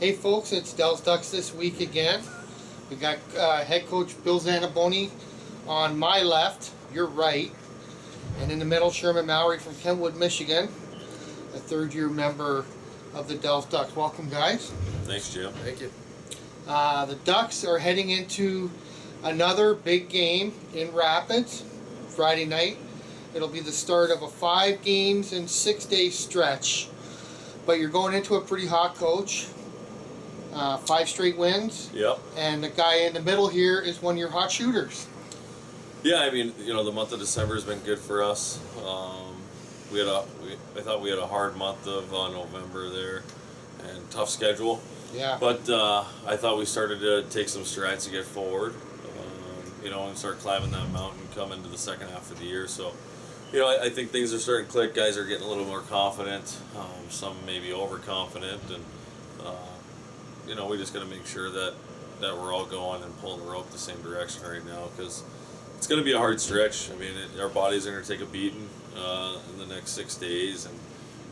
Hey folks, it's Ducks this week again. We got head coach Bill Zaniboni on my left, your right, and in the middle Sherman Mowery from Kentwood, Michigan, a third-year member of the Ducks. Welcome, guys. Thanks, Jim. Thank you. The Ducks are heading into another big game in Rapids Friday night. It'll be the start of a 5 games and 6 day stretch, but you're going into a pretty hot coach. 5 straight wins. Yep. And the guy in the middle here is one of your hot shooters. Yeah, I mean, the month of December has been good for us. I thought we had a hard month of November there, and tough schedule. Yeah. But I thought we started to take some strides to get forward, and start climbing that mountain, come into the second half of the year. So, I think things are starting to click. Guys are getting a little more confident. Some maybe overconfident, and we just got to make sure that we're all going and pulling the rope the same direction right now, because it's going to be a hard stretch. I mean, our bodies are going to take a beating in the next 6 days, and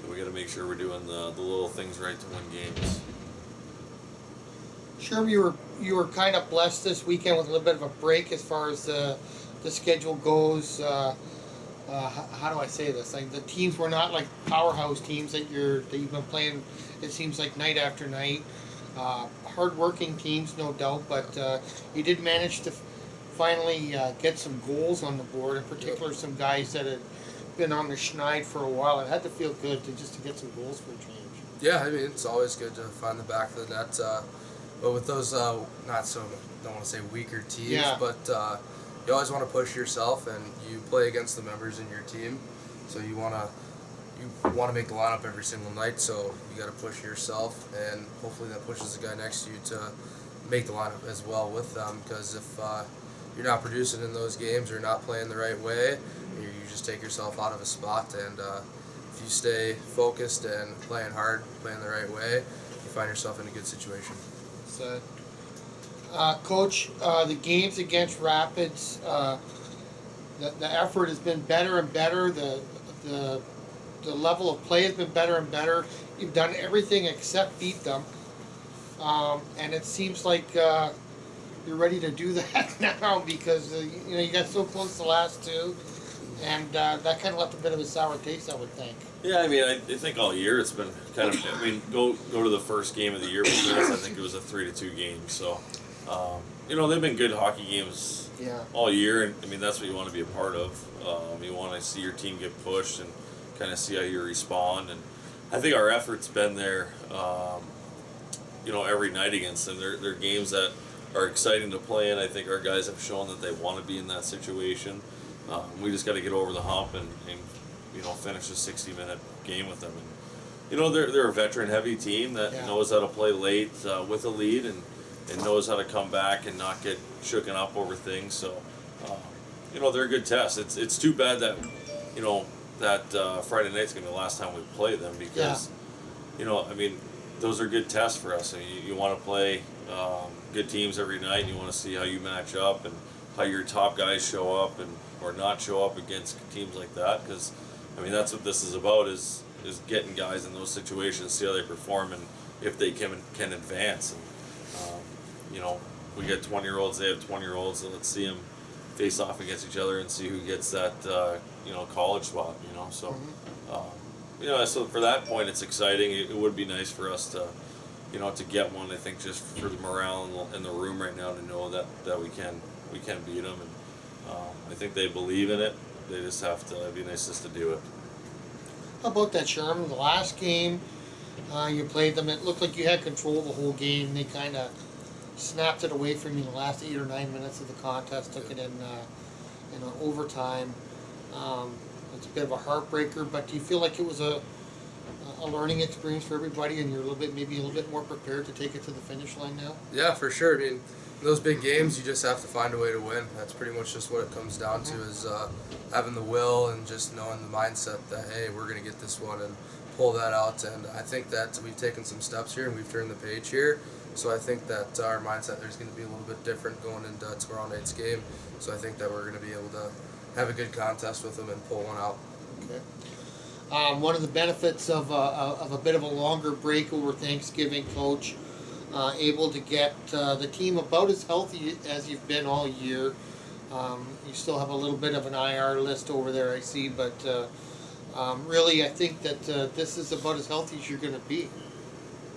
we got to make sure we're doing the little things right to win games. Sure, you were kind of blessed this weekend with a little bit of a break as far as the schedule goes. How do I say this? Like, the teams were not like powerhouse teams that you've been playing. It seems like night after night. Hard-working teams, no doubt, but you did manage to finally get some goals on the board. In particular, some guys that had been on the schneid for a while. It had to feel good to get some goals for a change. Yeah, I mean, it's always good to find the back of the net. But with those, don't want to say weaker teams, Yeah. but you always want to push yourself, and you play against the members in your team, so you want to make the lineup every single night, so you got to push yourself, and hopefully that pushes the guy next to you to make the lineup as well with them, because if you're not producing in those games or not playing the right way, you just take yourself out of a spot, and if you stay focused and playing hard, playing the right way, you find yourself in a good situation. So, Coach, the games against Rapids, the effort has been better and better. The level of play has been better and better. You've done everything except beat them, and it seems like you're ready to do that now, because you got so close the last 2, and that kind of left a bit of a sour taste, I would think. Yeah, I mean, I think all year it's been kind of. I mean, go to the first game of the year between us. I think it was a 3-2 game. So, they've been good hockey games all year, and I mean that's what you want to be a part of. You want to see your team get pushed and kind of see how you respond. And I think our effort's been there, every night against them. They're games that are exciting to play in. I think our guys have shown that they want to be in that situation. We just got to get over the hump and finish a 60-minute game with them. And they're a veteran-heavy team that knows how to play late with a lead and knows how to come back and not get shooken up over things. So, they're a good test. It's too bad that that Friday night's gonna be the last time we play them, because I mean, those are good tests for us. And you want to play good teams every night, and you want to see how you match up and how your top guys show up or not show up against teams like that, because I mean that's what this is about, is getting guys in those situations, see how they perform, and if they can advance. And we get 20-year-olds, they have 20-year-olds, so let's see them face off against each other and see who gets that college spot. So so for that point it's exciting. It would be nice for us to to get one. I think just for the morale in the room right now, to know that we can beat them, and I think they believe in it. They just have to. It'd be nice just to do it. How about that, Sherman? The last game you played them, it looked like you had control the whole game. They kind of snapped it away from you in the last 8 or 9 minutes of the contest, took it in overtime. It's a bit of a heartbreaker, but do you feel like it was a learning experience for everybody, and you're maybe a little bit more prepared to take it to the finish line now? Yeah, for sure. I mean, in those big games, you just have to find a way to win. That's pretty much just what it comes down to, is having the will and just knowing the mindset that, hey, we're going to get this one and pull that out. And I think that we've taken some steps here and we've turned the page here. So I think that our mindset there's going to be a little bit different going into tomorrow night's game. So I think that we're going to be able to have a good contest with them and pull one out. Okay. One of the benefits of a bit of a longer break over Thanksgiving, Coach, able to get the team about as healthy as you've been all year. You still have a little bit of an IR list over there, I see, but really, I think that this is about as healthy as you're going to be.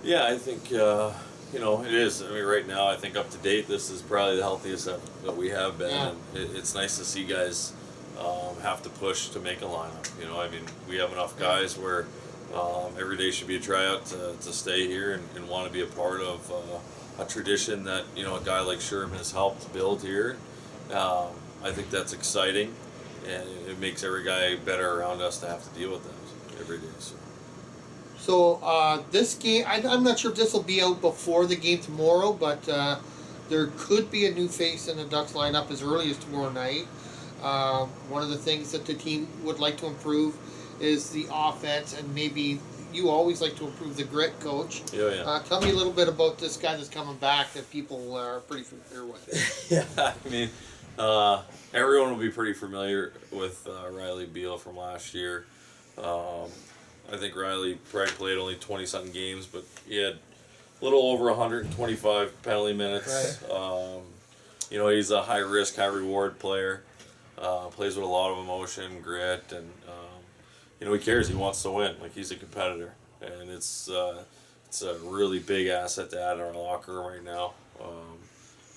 Yeah, I think it is. I mean, right now, I think up to date, this is probably the healthiest that we have been, Yeah. and it's nice to see guys have to push to make a lineup. I mean, we have enough guys where every day should be a tryout to stay here and want to be a part of a tradition that a guy like Sherman has helped build here. I think that's exciting, and it makes every guy better around us to have to deal with that every day. So this game, I'm not sure if this will be out before the game tomorrow, but there could be a new face in the Ducks lineup as early as tomorrow night. One of the things that the team would like to improve is the offense, and maybe you always like to improve the grit, Coach. Yeah. Tell me a little bit about this guy that's coming back that people are pretty familiar with. Yeah, I mean, everyone will be pretty familiar with Riley Beal from last year. I think Riley probably played only 20-something games, but he had a little over 125 penalty minutes. Right. He's a high-risk, high-reward player. Plays with a lot of emotion, grit, and he cares. He wants to win. Like, he's a competitor, and it's a really big asset to add in our locker room right now.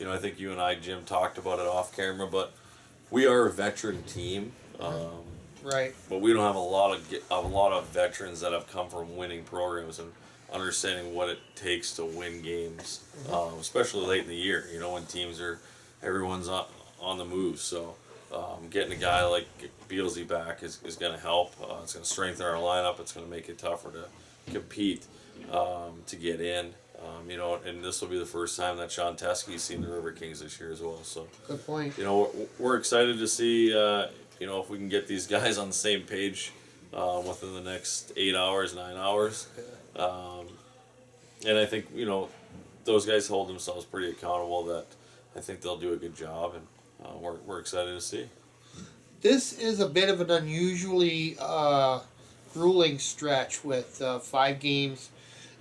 I think you and I, Jim, talked about it off camera, but we are a veteran team. Right. But we don't have a lot of veterans that have come from winning programs and understanding what it takes to win games, especially late in the year. When everyone's on the move. So getting a guy like Bealsy back is going to help. It's going to strengthen our lineup. It's going to make it tougher to compete to get in. And this will be the first time that Sean Teskey's seen the River Kings this year as well. So Good point. we're excited to see. If we can get these guys on the same page within the next 8 hours, 9 hours. And I think, those guys hold themselves pretty accountable that I think they'll do a good job, and we're excited to see. This is a bit of an unusually grueling stretch with 5 games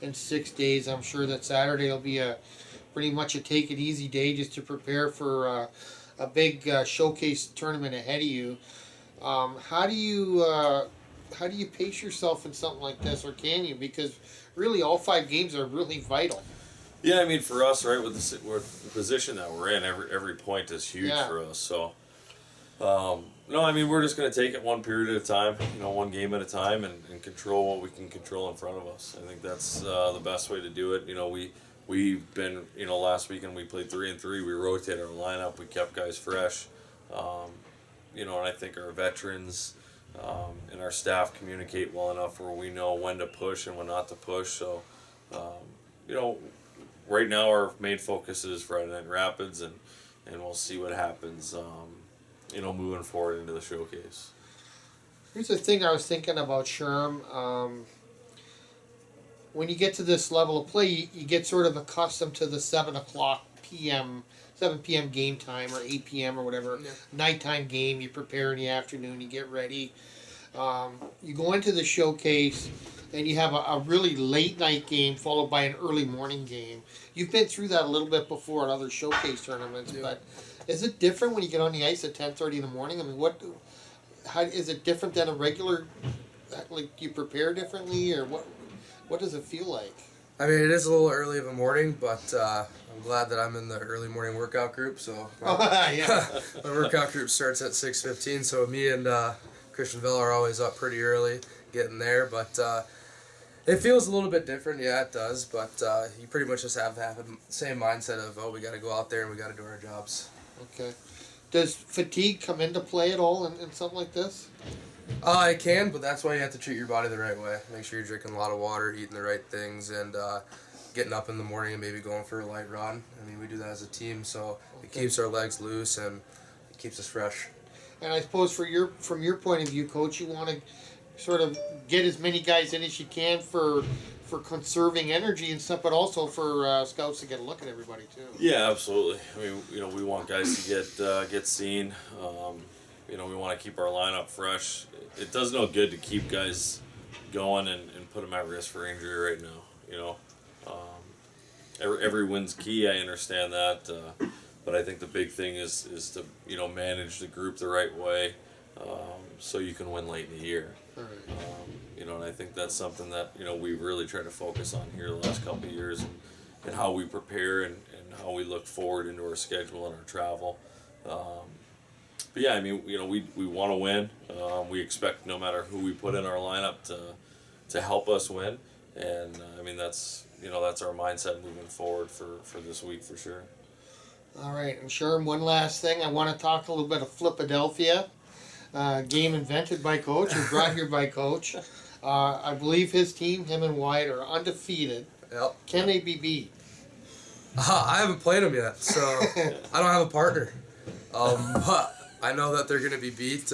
in 6 days. I'm sure that Saturday will be pretty much a take it easy day just to prepare for a big showcase tournament ahead of you. How do you pace yourself in something like this, or can you? Because really, all 5 games are really vital. Yeah, I mean, for us, right, with the position that we're in, every point is huge for us. So, no, I mean, we're just going to take it one period at a time, one game at a time, and control what we can control in front of us. I think that's the best way to do it. We've been, last weekend we played 3-3. We rotated our lineup. We kept guys fresh. And I think our veterans and our staff communicate well enough where we know when to push and when not to push. So, right now our main focus is Friday Night Rapids, and we'll see what happens, moving forward into the showcase. Here's the thing I was thinking about, Sherm. When you get to this level of play, you get sort of accustomed to the 7 p.m. game time, or 8 p.m. or whatever, nighttime game. You prepare in the afternoon, you get ready. You go into the showcase, and you have a really late night game followed by an early morning game. You've been through that a little bit before in other showcase tournaments, but is it different when you get on the ice at 10:30 in the morning? I mean, how is it different than a regular? Like, you prepare differently, or what does it feel like? I mean, it is a little early of a morning, but I'm glad that I'm in the early morning workout group. So Yeah. my workout group starts at 6:15. So me and Christian Vella are always up pretty early, getting there. But it feels a little bit different. Yeah, it does. But you pretty much just have to have the same mindset of, we got to go out there and we got to do our jobs. Okay. Does fatigue come into play at all in something like this? It can, but that's why you have to treat your body the right way. Make sure you're drinking a lot of water, eating the right things, and getting up in the morning and maybe going for a light run. I mean, we do that as a team, so it keeps our legs loose and it keeps us fresh. And I suppose from your point of view, Coach, you want to sort of get as many guys in as you can for conserving energy and stuff, but also for scouts to get a look at everybody too. Yeah, absolutely. I mean, we want guys to get seen. We want to keep our lineup fresh. It does no good to keep guys going and put them at risk for injury right now. every win's key. I understand that, but I think the big thing is to manage the group the right way, so you can win late in the year. All right. And I think that's something that we really try to focus on here the last couple of years, and how we prepare and how we look forward into our schedule and our travel. But yeah, I mean, we want to win. We expect no matter who we put in our lineup to help us win, and I mean that's our mindset moving forward for this week for sure. All right, and Sherman, one last thing. I want to talk a little bit of Flipadelfia, game invented by Coach and brought here by Coach. I believe his team, him and Wyatt, are undefeated. Yep. Can they be beat? I haven't played them yet, so I don't have a partner. But I know that they're going to be beat.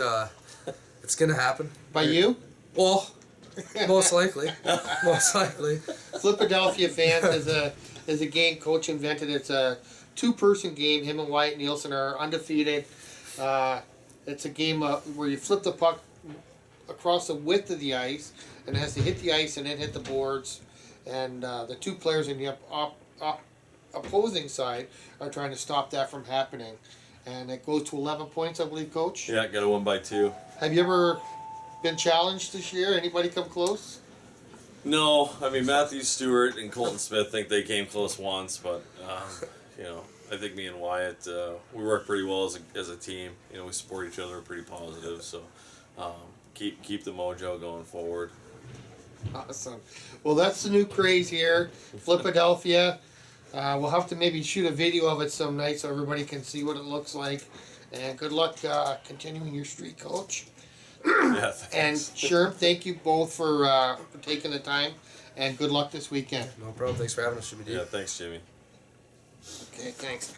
It's going to happen. By you? Well, most likely. Most likely. Flipadelfia fans is a game Coach invented. It's a two-person game. Him and Wyatt Nielsen are undefeated. It's a game where you flip the puck across the width of the ice, and it has to hit the ice and then hit the boards. And the two players in the opposing side are trying to stop that from happening. And it goes to 11 points, I believe, Coach. Yeah, got to win by 2. Have you ever been challenged this year? Anybody come close? No, I mean Matthew Stewart and Colton Smith think they came close once, but I think me and Wyatt we work pretty well as a team. We support each other, we're pretty positive, so keep the mojo going forward. Awesome. Well, that's the new craze here, Flipadelfia. We'll have to maybe shoot a video of it some night so everybody can see what it looks like. And good luck continuing your streak, Coach. Yeah, And Sherm, thank you both for taking the time, and good luck this weekend. No problem. Thanks for having us, Jimmy D. Yeah, thanks, Jimmy. Okay, thanks.